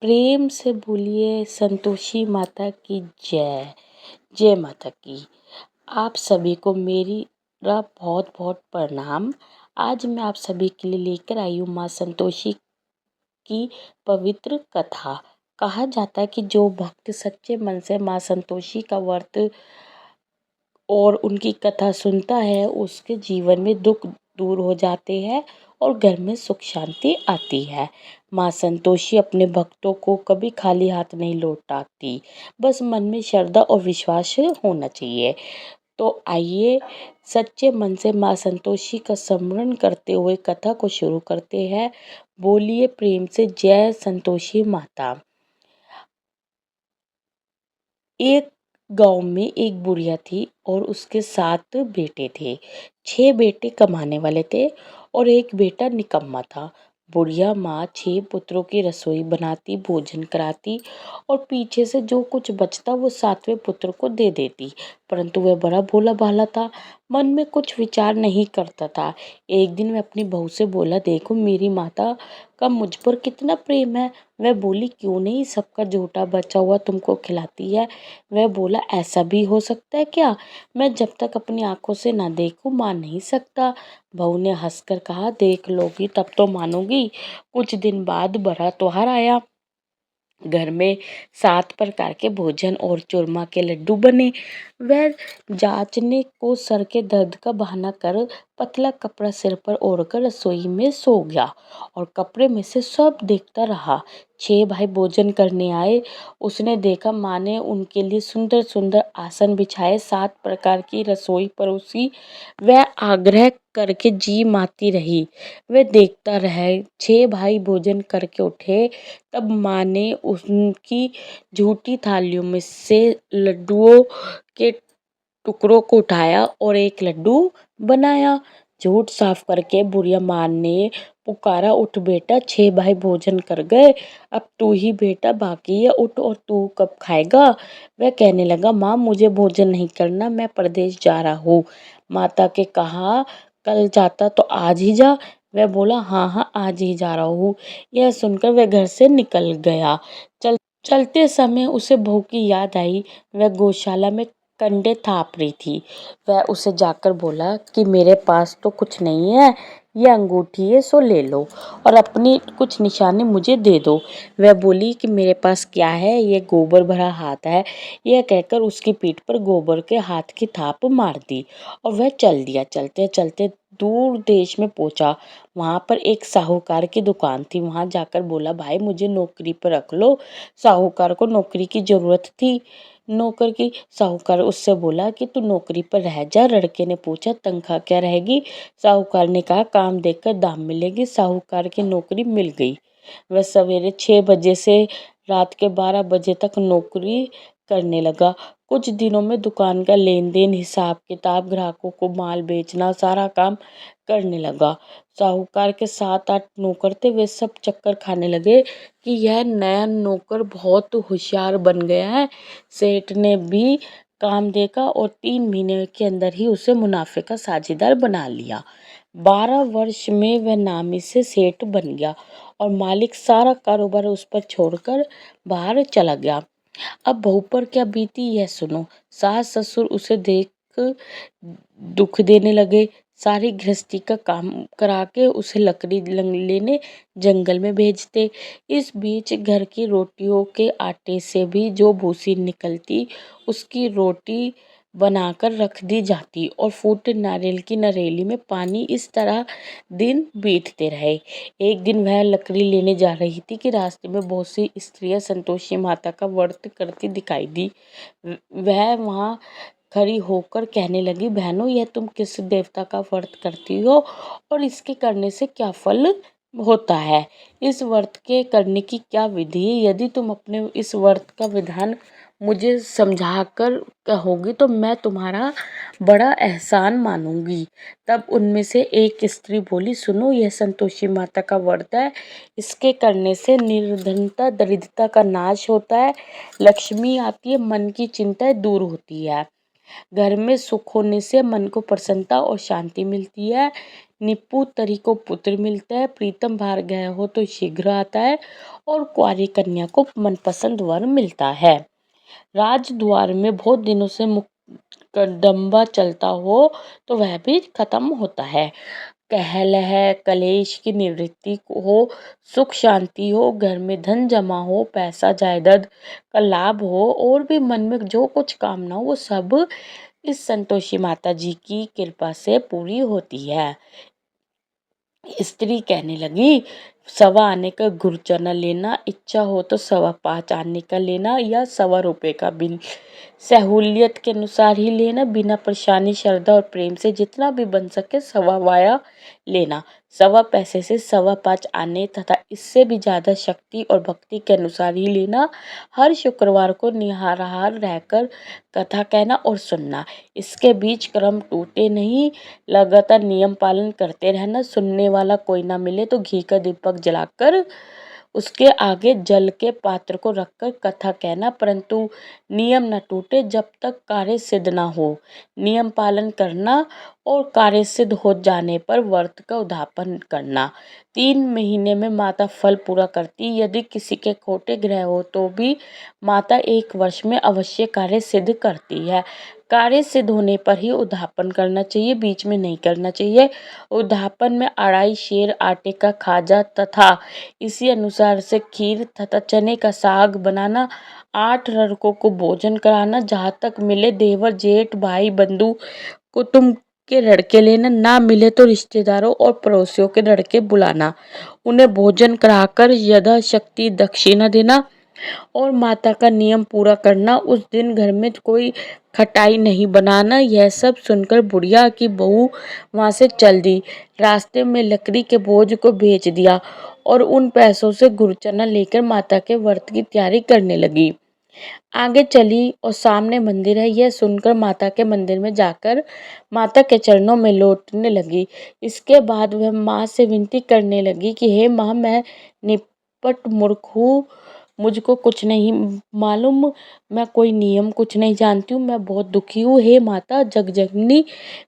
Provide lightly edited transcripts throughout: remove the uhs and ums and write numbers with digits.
प्रेम से बोलिए संतोषी माता की जय। जय माता की। आप सभी को मेरा बहुत बहुत प्रणाम। आज मैं आप सभी के लिए लेकर आई हूँ माँ संतोषी की पवित्र कथा। कहा जाता है कि जो भक्त सच्चे मन से माँ संतोषी का व्रत और उनकी कथा सुनता है उसके जीवन में दुख दूर हो जाते हैं और घर में सुख शांति आती है। माँ संतोषी अपने भक्तों को कभी खाली हाथ नहीं लौटाती, बस मन में श्रद्धा और विश्वास होना चाहिए। तो आइए सच्चे मन से माँ संतोषी का स्मरण करते हुए कथा को शुरू करते हैं। बोलिए प्रेम से जय संतोषी माता। एक गांव में एक बुढ़िया थी और उसके 7 बेटे थे। 6 बेटे कमाने वाले थे और एक बेटा निकम्मा था। बुढ़िया माँ 6 पुत्रों की रसोई बनाती, भोजन कराती और पीछे से जो कुछ बचता वो 7वें पुत्र को दे देती। परंतु वह बड़ा भोला भाला था, मन में कुछ विचार नहीं करता था। एक दिन वह अपनी बहू से बोला, देखो मेरी माता का मुझ पर कितना प्रेम है। वह बोली, क्यों नहीं, सबका झूठा बचा हुआ तुमको खिलाती है। वह बोला, ऐसा भी हो सकता है क्या? मैं जब तक अपनी आंखों से ना देखूं मान नहीं सकता। बहू ने हंसकर कहा, देख लोगी तब तो मानोगी। कुछ दिन बाद बड़ा त्योहार आया। घर में 7 प्रकार के भोजन और चूरमा के लड्डू बने। वह जांचने को सर के दर्द का बहाना कर पतला कपड़ा सिर पर ओढ़कर रसोई में सो गया और कपड़े में से सब देखता रहा। 6 भाई भोजन करने आए। उसने देखा माँ ने उनके लिए सुंदर सुंदर आसन बिछाए, 7 प्रकार की रसोई परोसी। वह आग्रह करके जी माती रही। वह देखता रहे। 6 भाई भोजन करके उठे, तब माँ ने उनकी झूठी थालियों में से लड्डुओं के टुकड़ों को उठाया और एक लड्डू बनाया। झूठ साफ करके बुढ़िया माँ ने पुकारा, उठ बेटा, 6 भाई भोजन कर गए, अब तू ही बेटा बाकी है, उठ, और तू कब खाएगा? वह कहने लगा, माँ मुझे भोजन नहीं करना, मैं परदेश जा रहा हूँ। माता के कहा, कल जाता तो आज ही जा। वह बोला, हाँ हाँ आज ही जा रहा हूँ। यह सुनकर वह घर से निकल गया। चलते समय उसे बहू की याद आई। वह गौशाला में कंडे थाप रही थी। वह उसे जाकर बोला कि मेरे पास तो कुछ नहीं है, ये अंगूठी है सो ले लो और अपनी कुछ निशानी मुझे दे दो। वह बोली कि मेरे पास क्या है, ये गोबर भरा हाथ है। यह कहकर उसकी पीठ पर गोबर के हाथ की थाप मार दी और वह चल दिया। चलते चलते दूर देश में पहुंचा। वहां पर एक साहूकार की दुकान थी। वहां जाकर बोला, भाई मुझे नौकरी पर रख लो। साहूकार को नौकरी की जरूरत थी। नौकर की साहूकार उससे बोला कि तू नौकरी पर रह जा। लड़के ने पूछा, तनख्वाह क्या रहेगी? साहूकार ने कहा, काम देखकर दाम मिलेगी। साहूकार की नौकरी मिल गई। वह सवेरे 6 बजे से रात के 12 बजे तक नौकरी करने लगा। कुछ दिनों में दुकान का लेन देन, हिसाब किताब, ग्राहकों को माल बेचना, सारा काम करने लगा। साहूकार के 7-8 नौकर थे। वे सब चक्कर खाने लगे कि यह नया नौकर बहुत होशियार बन गया है। सेठ ने भी काम देखा और 3 महीने के अंदर ही उसे मुनाफे का साझेदार बना लिया। 12 वर्ष में वह नामी से सेठ बन गया और मालिक सारा कारोबार उस पर छोड़कर बाहर चला गया। अब बहू पर क्या बीती यह सुनो। सास ससुर उसे देख दुख देने लगे। सारी गृहस्थी का काम करा के उसे लकड़ी लेने जंगल में भेजते। इस बीच घर की रोटियों के आटे से भी जो भूसी निकलती उसकी रोटी बनाकर रख दी जाती और फूटे नारियल की नरेली में पानी। इस तरह दिन बीतते रहे। एक दिन वह लकड़ी लेने जा रही थी कि रास्ते में बहुत सी स्त्रियां संतोषी माता का व्रत करती दिखाई दी। वह वहां खड़ी होकर कहने लगी, बहनों यह तुम किस देवता का व्रत करती हो और इसके करने से क्या फल होता है? इस व्रत के करने की क्या विधि है? यदि तुम अपने इस व्रत का विधान मुझे समझाकर कहोगी तो मैं तुम्हारा बड़ा एहसान मानूंगी। तब उनमें से एक स्त्री बोली, सुनो यह संतोषी माता का व्रत है। इसके करने से निर्धनता दरिद्रता का नाश होता है, लक्ष्मी आती है, मन की चिंताएं दूर होती है, घर में सुख होने से मन को प्रसन्नता और शांति मिलती है, निप्पू तरी को पुत्र मिलता है, प्रीतम बाहर गया हो तो शीघ्र आता है और कुंवारी कन्या को मनपसंद वर मिलता है। राजद्वार में बहुत दिनों से मुकदमा चलता हो तो वह भी खत्म होता है। कलह कलेश की निवृत्ति हो, सुख शांति हो, घर में धन जमा हो, पैसा जायदाद का लाभ हो और भी मन में जो कुछ कामना हो वो सब इस संतोषी माता जी की कृपा से पूरी होती है। स्त्री कहने लगी, सवा आने का गुरचना लेना, इच्छा हो तो 5.25 आने का लेना या 1.25 का बिल सहूलियत के अनुसार ही लेना, बिना परेशानी श्रद्धा और प्रेम से जितना भी बन सके 1.25 लेना। 1.25 पैसे से 5.25 आने तथा इससे भी ज्यादा शक्ति और भक्ति के अनुसार ही लेना। हर शुक्रवार को निराहार रहकर कथा कहना और सुनना, इसके बीच क्रम टूटे नहीं, लगातार नियम पालन करते रहना। सुनने वाला कोई ना मिले तो घी का दीपक जलाकर उसके आगे जल के पात्र को रखकर कथा कहना, परंतु नियम न टूटे जब तक कार्य सिद्ध न हो। नियम पालन करना और कार्य सिद्ध हो जाने पर व्रत का उद्यापन करना। 3 महीने में माता फल पूरा करती, यदि किसी के खोटे ग्रह हो तो भी माता 1 वर्ष में अवश्य कार्य सिद्ध करती है। कार्य सिद्ध होने पर ही उद्यापन करना चाहिए, बीच में नहीं करना चाहिए। उद्यापन में 2.5 सेर आटे का खाजा तथा इसी अनुसार से खीर तथा चने का साग बनाना, 8 लड़कों को भोजन कराना, जहाँ तक मिले देवर जेठ भाई बंधु कुटुंब के लड़के लेना, ना मिले तो रिश्तेदारों और पड़ोसियों के लड़के बुलाना, उन्हें भोजन कराकर यथाशक्ति दक्षिणा देना और माता का नियम पूरा करना। उस दिन घर में कोई खटाई नहीं बनाना। यह सब सुनकर बुढ़िया की बहू वहां से चल दी, रास्ते में लकड़ी के बोझ को बेच दिया और उन पैसों से गुरचना लेकर माता के व्रत की तैयारी करने लगी। आगे चली और सामने मंदिर है, यह सुनकर माता के मंदिर में जाकर माता के चरणों में लौटने लगी। इसके बाद वह माँ से विनती करने लगी कि हे माँ, मैं निपट मूर्ख हूँ, मुझको कुछ नहीं मालूम, मैं कोई नियम कुछ नहीं जानती हूँ, मैं बहुत दुखी हूँ। हे माता जगजननी,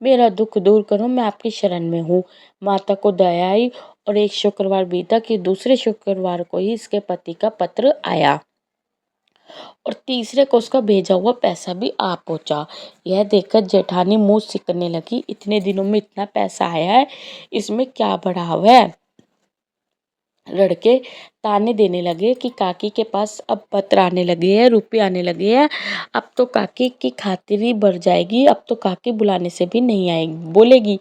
मेरा दुख दूर करो, मैं आपकी शरण में हूँ। माता को दया आई और एक शुक्रवार बीता कि दूसरे शुक्रवार को ही इसके पति का पत्र आया और तीसरे को उसका भेजा हुआ पैसा भी आ पहुंचा। यह देखकर जेठानी मुंह सिकने लगी, इतने दिनों में इतना पैसा आया है, इसमें क्या बढ़ाव है। लड़के ताने देने लगे कि काकी के पास अब पत्र आने लगे हैं, रुपये आने लगे हैं, अब तो काकी की खातिरी बढ़ जाएगी, अब तो काकी बुलाने से भी नहीं आएगी, बोलेगी।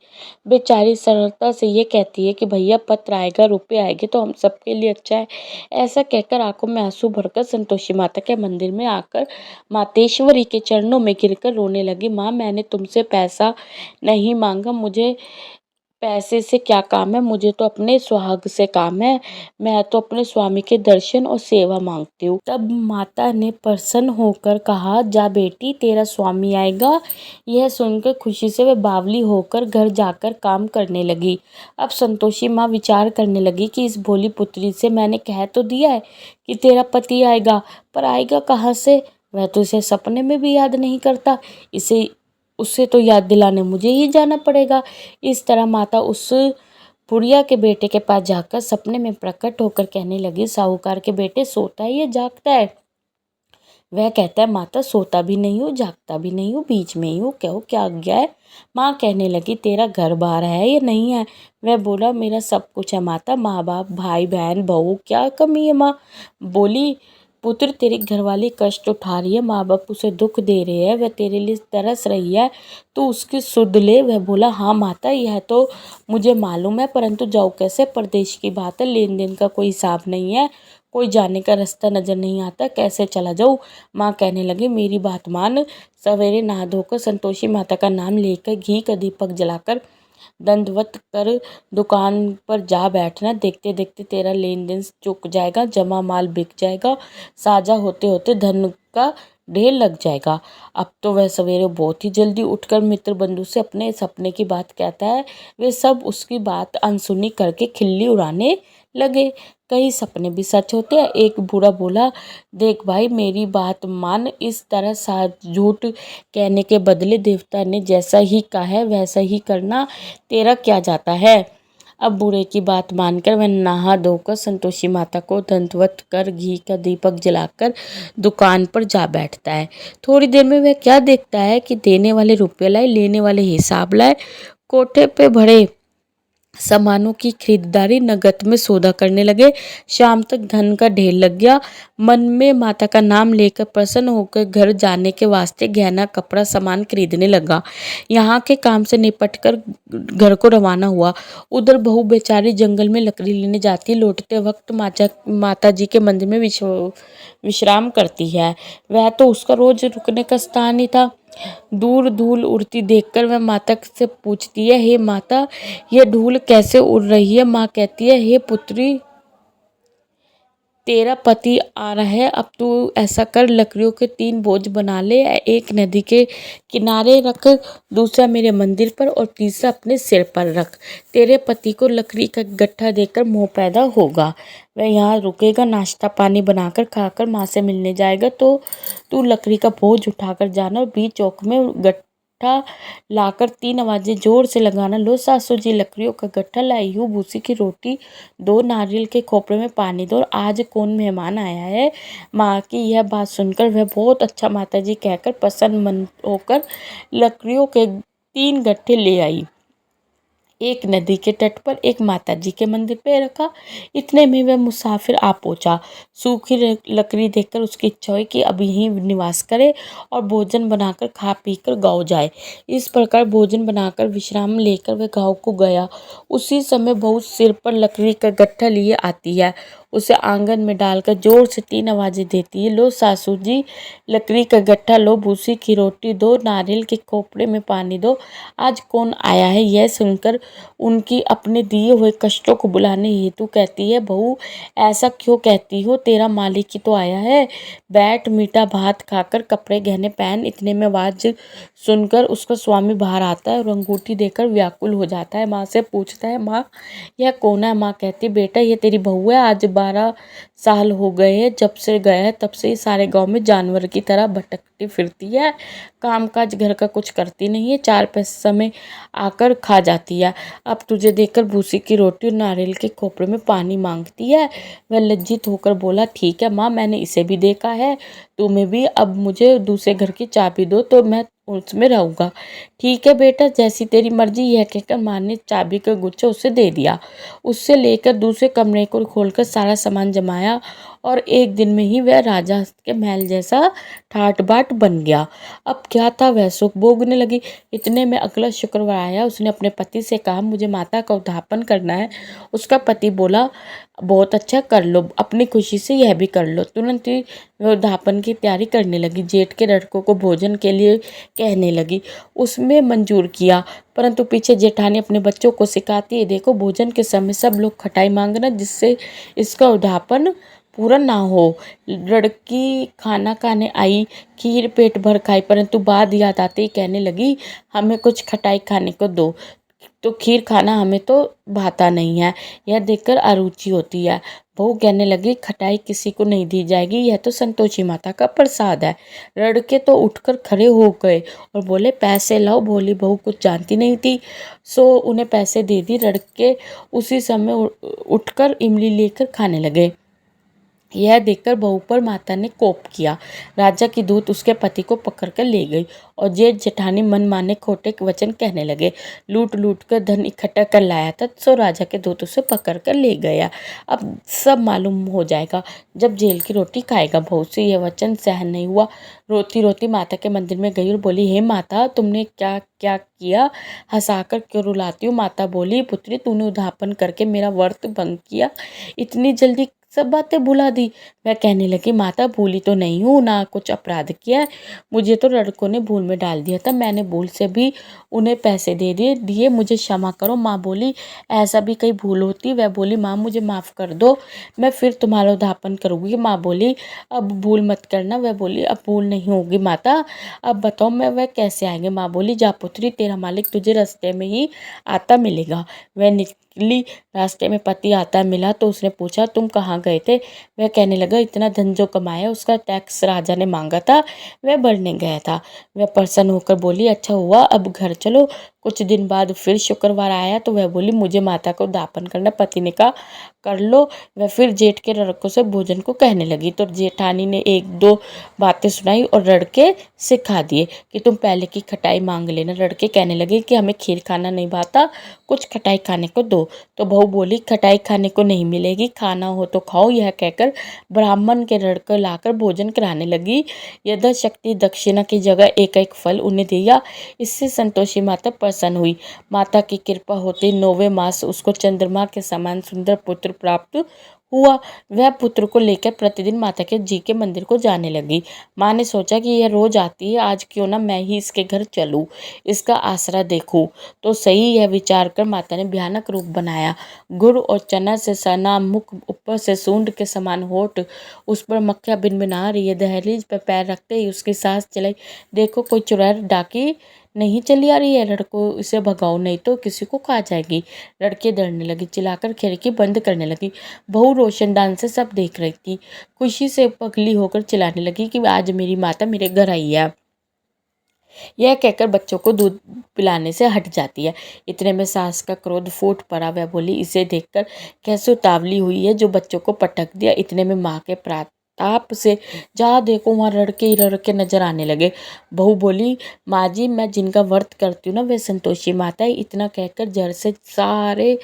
बेचारी सरलता से ये कहती है कि भैया पत्र आएगा, रुपये आएंगे तो हम सबके लिए अच्छा है। ऐसा कहकर आंखों में आंसू भरकर संतोषी माता के मंदिर में आकर मातेश्वरी के चरणों में गिरकर रोने लगी। माँ, मैंने तुमसे पैसा नहीं मांगा, मुझे पैसे से क्या काम है, मुझे तो अपने सुहाग से काम है, मैं तो अपने स्वामी के दर्शन और सेवा मांगती हूँ। तब माता ने प्रसन्न होकर कहा, जा बेटी, तेरा स्वामी आएगा। यह सुनकर खुशी से वह बावली होकर घर जाकर काम करने लगी। अब संतोषी माँ विचार करने लगी कि इस भोली पुत्री से मैंने कह तो दिया है कि तेरा पति आएगा, पर आएगा कहाँ से, वह तो इसे सपने में भी याद नहीं करता, इसे उससे तो याद दिलाने मुझे ही जाना पड़ेगा। इस तरह माता उस बुढ़िया के बेटे के पास जाकर सपने में प्रकट होकर कहने लगी, साहूकार के बेटे, सोता है या जागता है। वह कहता है, माता सोता भी नहीं हूँ, जागता भी नहीं हूँ, बीच में ही हूँ, कहो क्या गया है। माँ कहने लगी, तेरा घर बार है या नहीं है। वह बोला, मेरा सब कुछ है माता, माँ बाप भाई बहन बहू, क्या कमी है। माँ बोली, पुत्र, तेरी घरवाली कष्ट उठा रही है, माँ बाप उसे दुख दे रहे हैं, वह तेरे लिए तरस रही है, तो उसकी सुध ले। वह बोला, हाँ माता, यह तो मुझे मालूम है, परंतु जाऊँ कैसे, परदेश की बात है, लेन देन का कोई हिसाब नहीं है, कोई जाने का रास्ता नजर नहीं आता, कैसे चला जाऊँ। माँ कहने लगी, मेरी बात मान, सवेरे नहा धोकर संतोषी माता का नाम लेकर घी का दीपक जलाकर दंडवत कर दुकान पर जा बैठना, देखते देखते तेरा लेन देन चुक जाएगा, जमा माल बिक जाएगा, साझा होते होते धन का ढेर लग जाएगा। अब तो वह सवेरे बहुत ही जल्दी उठकर मित्र बंधु से अपने सपने की बात कहता है। वे सब उसकी बात अनसुनी करके खिल्ली उड़ाने लगे। कई सपने भी सच होते हैं। एक बूढ़ा बोला, देख भाई मेरी बात मान, इस तरह साथ झूठ कहने के बदले देवता ने जैसा ही कहा है वैसा ही करना, तेरा क्या जाता है। अब बूढ़े की बात मानकर वह नहा धोकर संतोषी माता को दंडवत कर घी का दीपक जलाकर दुकान पर जा बैठता है। थोड़ी देर में वह क्या देखता है कि देने वाले रुपये लाए, लेने वाले हिसाब लाए, कोठे पे भरे सामानों की खरीदारी, नकद में सौदा करने लगे। शाम तक धन का ढेर लग गया। मन में माता का नाम लेकर प्रसन्न होकर घर जाने के वास्ते गहना कपड़ा सामान खरीदने लगा। यहाँ के काम से निपट कर घर को रवाना हुआ। उधर बहू बेचारी जंगल में लकड़ी लेने जाती, लौटते वक्त माता जी के मंदिर में विश्राम करती है। वह तो उसका रोज रुकने का स्थान ही था। दूर धूल उड़ती देखकर वह माता से पूछती है, हे माता, यह धूल कैसे उड़ रही है। माँ कहती है, हे पुत्री, तेरा पति आ रहा है, अब तू ऐसा कर, लकड़ियों के 3 बोझ बना ले, एक नदी के किनारे रख, दूसरा मेरे मंदिर पर और तीसरा अपने सिर पर रख। तेरे पति को लकड़ी का गट्ठा देकर मोह पैदा होगा, वह यहाँ रुकेगा, नाश्ता पानी बनाकर खाकर माँ से मिलने जाएगा, तो तू लकड़ी का बोझ उठाकर जाना और बीच चौक में गट्ठा लाकर 3 आवाजें जोर से लगाना, लो सासू जी लकड़ियों का गट्ठा लाई हूँ, भूसी की रोटी दो, नारियल के खोपड़े में पानी दो, आज कौन मेहमान आया है। माँ की यह बात सुनकर वह बहुत अच्छा माता जी कहकर प्रसन्न मन होकर लकड़ियों के 3 गट्ठे ले आई। एक नदी के तट पर, एक माता जी के मंदिर पे रखा। इतने में वह मुसाफिर आ पहुंचा। सूखी लकड़ी देखकर उसकी इच्छा हुई कि अब यहीं निवास करे और भोजन बनाकर खा पीकर गाँव जाए। इस प्रकार भोजन बनाकर विश्राम लेकर वह गाँव को गया। उसी समय बहू सिर पर लकड़ी का गट्ठा लिए आती है। उसे आंगन में डालकर जोर से 3 आवाजें देती है, लो सासू जी लकड़ी का गट्ठा लो, भूसी की रोटी दो, नारियल के खोपड़े में पानी दो, आज कौन आया है। यह सुनकर उनकी अपने दिए हुए कष्टों को बुलाने हेतु कहती है, बहू ऐसा क्यों कहती हो, तेरा मालिक ही तो आया है, बैठ मीठा भात खाकर कपड़े गहने पहन। इतने में आवाज सुनकर उसका स्वामी बाहर आता है और अंगूठी देकर व्याकुल हो जाता है। माँ से पूछता है, माँ यह कौन है। माँ कहती है, बेटा ये तेरी बहू है, आज 12 साल हो गए हैं जब से गया है, तब से ही सारे गांव में जानवर की तरह भटकती फिरती है, काम काज घर का कुछ करती नहीं है, 4 पैसे में आकर खा जाती है। अब तुझे देखकर भूसी की रोटी और नारियल के खोपड़े में पानी मांगती है। वह लज्जित होकर बोला, ठीक है माँ, मैंने इसे भी देखा है, तुम्हें भी, अब मुझे दूसरे घर की चाबी दो तो मैं उसमें रहूँगा। ठीक है बेटा, जैसी तेरी मर्जी। यह कहकर माँ ने चाबी का गुच्छा उसे दे दिया। उससे लेकर दूसरे कमरे को खोलकर सारा सामान जमाया और एक दिन में ही वह राजा के महल जैसा ठाट बाट बन गया। अब क्या था, वह सुख भोगने लगी। इतने में अगला शुक्रवार आया। उसने अपने पति से कहा, मुझे माता का उद्यापन करना है। उसका पति बोला, बहुत अच्छा, कर लो, अपनी खुशी से यह भी कर लो। तुरंत ही वह उद्यापन की तैयारी करने लगी। जेठ के लड़कों को भोजन के लिए कहने लगी। उसमें मंजूर किया, परंतु पीछे जेठानी अपने बच्चों को सिखाती है, देखो भोजन के समय सब लोग खटाई मांगना, जिससे इसका उद्यापन पूरा ना हो। लड़की खाना खाने आई, खीर पेट भर खाई, परंतु बाद याद आते ही कहने लगी, हमें कुछ खटाई खाने को दो, तो खीर खाना हमें तो भाता नहीं है। यह देखकर अरुचि होती है। बहू कहने लगी, खटाई किसी को नहीं दी जाएगी, यह तो संतोषी माता का प्रसाद है। लड़के तो उठकर खड़े हो गए और बोले, पैसे लाओ। भोली बहू कुछ जानती नहीं थी, सो उन्हें पैसे दे दी। लड़के उसी समय उठकर इमली लेकर खाने लगे। यह देखकर बहू पर माता ने कोप किया। राजा की दूत उसके पति को पकड़कर ले गई और जेठ जेठानी मन माने खोटे वचन कहने लगे। लूट लूट कर धन इकट्ठा कर लाया था, सो राजा के दूत उसे पकड़कर ले गया। अब सब मालूम हो जाएगा जब जेल की रोटी खाएगा। बहू से यह वचन सहन नहीं हुआ। रोती रोती माता के मंदिर में गई और बोली, हे माता, तुमने क्या क्या किया, हंसाकर क्यों रुलाती हो। माता बोली, पुत्री, तूने उद्यापन करके मेरा व्रत भंग किया, इतनी जल्दी सब बातें भुला दी। वह कहने लगी, माता भूली तो नहीं हूँ, ना कुछ अपराध किया है, मुझे तो लड़कों ने भूल में डाल दिया था, मैंने भूल से भी उन्हें पैसे दे दिए, मुझे क्षमा करो। माँ बोली, ऐसा भी कई भूल होती। वह बोली, माँ मुझे माफ़ कर दो, मैं फिर तुम्हारा उद्यापन करूँगी। माँ बोली, अब भूल मत करना। वह बोली, अब भूल नहीं होगी माता, अब बताओ मैं वह कैसे आएंगे। माँ बोली, जा पुत्री, तेरा मालिक तुझे रास्ते में ही आता मिलेगा। वह निकली, रास्ते में पति आता मिला तो उसने पूछा, तुम कहाँ गए थे? वह कहने लगा, इतना धन जो कमाया उसका टैक्स राजा ने मांगा था, वह भरने गया था। वह प्रसन्न होकर बोली, अच्छा हुआ, अब घर चलो। कुछ दिन बाद फिर शुक्रवार आया तो वह बोली, मुझे माता को दापन करना। पति ने कहा, कर लो। वह फिर जेठ के लड़कों से भोजन को कहने लगी तो जेठानी ने एक दो बातें सुनाई और लड़के सिखा दिए कि तुम पहले की खटाई मांग लेना। लड़के कहने लगे कि हमें खीर खाना नहीं भाता, कुछ खटाई खाने को दो। तो बहू बोली, खटाई खाने को नहीं मिलेगी, खाना हो तो खाओ। यह कहकर ब्राह्मण के लड़के लाकर भोजन कराने लगी। यथाशक्ति दक्षिणा की जगह एक एक फल उन्हें दिया। इससे संतोषी माता प्रसन्न हुई। माता की कृपा होते 9वें मास उसको चंद्रमा के समान सुंदर पुत्र प्राप्त हुआ। वह पुत्र को लेकर प्रतिदिन माता के जी के मंदिर को जाने लगी। माँ ने सोचा कि यह रोज आती है, आज क्यों ना मैं ही इसके घर चलूं, इसका आसरा देखूं तो सही। यह विचार कर माता ने भयानक रूप बनाया। गुड़ और चना से सना मुख, ऊपर से सूंड के समान होठ, उस पर मक्खियाँ भिनभिना रही है। दहलीज पर पैर रखते ही उसकी सांस चलाई। देखो कोई चुड़ैल डाकी नहीं चली आ रही है, लड़को इसे भगाओ नहीं तो किसी को खा जाएगी। लड़के डरने लगे, चिल्लाकर खिड़की बंद करने लगी। बहू रोशनदान से सब देख रही थी, खुशी से पगली होकर चिल्लाने लगी कि आज मेरी माता मेरे घर आई है। यह कहकर बच्चों को दूध पिलाने से हट जाती है। इतने में सास का क्रोध फूट पड़ा। वह बोली, इसे देखकर कैसे उतावली हुई है जो बच्चों को पटक दिया। इतने में माँ के प्रताप से जहाँ देखो वहाँ लड़के ही लड़के नजर आने लगे। बहू बोली, माँ जी, मैं जिनका व्रत करती हूँ ना वे संतोषी माता है। इतना कहकर जड़ से सारे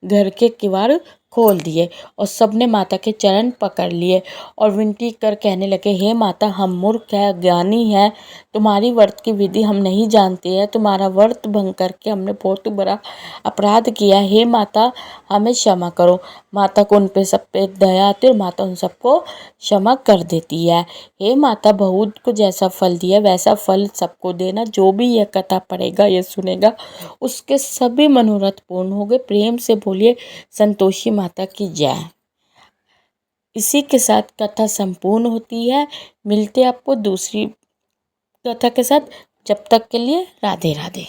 घर के किवाड़ खोल दिए और सबने माता के चरण पकड़ लिए और विनती कर कहने लगे, हे माता, हम मूर्ख है, ज्ञानी है, तुम्हारी व्रत की विधि हम नहीं जानते हैं। तुम्हारा व्रत भंग करके हमने बहुत बड़ा अपराध किया। हे माता, हमें क्षमा करो। माता को उन पे सब पे दया आती है और माता उन सबको क्षमा कर देती है। हे माता, बहू को जैसा फल दिया वैसा फल सबको देना। जो भी यह कथा पढ़ेगा, यह सुनेगा, उसके सभी मनोरथ पूर्ण हो गए। प्रेम से बोलिए, संतोषी माता की जय। इसी के साथ कथा संपूर्ण होती है। मिलते आपको दूसरी कथा के साथ। जब तक के लिए राधे राधे।